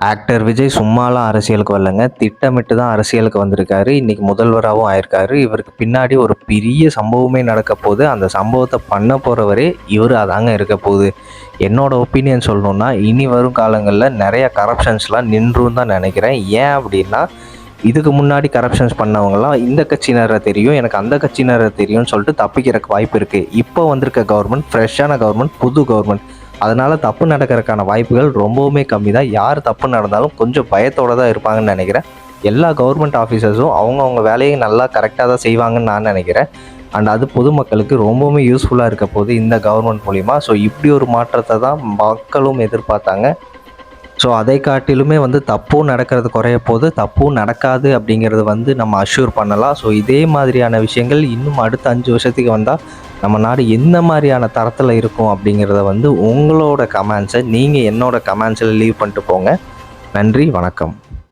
Actor Vijay சும்மாலாம் அரசியலுக்கு வரலங்க. திட்டமிட்டு தான் அரசியலுக்கு வந்திருக்காரு. இன்னைக்கு முதல்வராவும் ஆயிருக்காரு. இவருக்கு பின்னாடி ஒரு பெரிய சம்பவமே நடக்க போது. அந்த சம்பவத்த பண்ண போறவரே இவரு அதாங்க இருக்க போகுது. என்னோட ஒப்பீனியன் சொல்லணும்னா, இனி வரும் காலங்கள்ல நெறைய கரப்ஷன்ஸ்லாம் நின்றும் தான் நெனைக்கிறேன். ஏன் அப்டின்னா, இதுக்கு முன்னாடி கரப்ஷன்ஸ் பண்ணவங்கலாம் இந்த கட்சியினர தெரியும், எனக்கு அந்த கட்சியினர தெரியும்னு சொல்லிட்டு தப்பிக்கிறக்கு வாய்ப்பு இருக்கு. இப்போ வந்திருக்க கவர்மெண்ட் ஃப்ரெஷ்ஷான கவர்மெண்ட், புது கவர்மெண்ட். அதனால தப்பு நடக்கிறதுக்கான வாய்ப்புகள் ரொம்பவுமே கம்மி தான். யார் தப்பு நடந்தாலும் கொஞ்சம் பயத்தோட தான் இருப்பாங்கன்னு நினைக்கிறேன். எல்லா கவர்மெண்ட் ஆஃபீஸர்ஸும் அவங்கவுங்க வேலையை நல்லா கரெக்டாக தான் செய்வாங்கன்னு நான் நினைக்கிறேன். அண்ட் அது பொதுமக்களுக்கு ரொம்பவுமே யூஸ்ஃபுல்லாக இருக்க போது இந்த கவர்மெண்ட் மூலிமா. ஸோ இப்படி ஒரு மாற்றத்தை தான் மக்களும் எதிர்பார்த்தாங்க. ஸோ அதை காட்டிலுமே தப்பும் நடக்கிறது குறைய போது, தப்பும் நடக்காது அப்படிங்கிறது நம்ம அஷ்யூர் பண்ணலாம். ஸோ இதே மாதிரியான விஷயங்கள் இன்னும் அடுத்த 5 வருஷத்துக்கு வந்தால் நம்ம நாடு எந்த மாதிரியான தரத்தில் இருக்கும் அப்படிங்கிறத உங்களோட கமெண்ட்ஸை நீங்கள் என்னோட கமெண்ட்ஸில் லீவ் பண்ணிட்டு போங்க. நன்றி, வணக்கம்.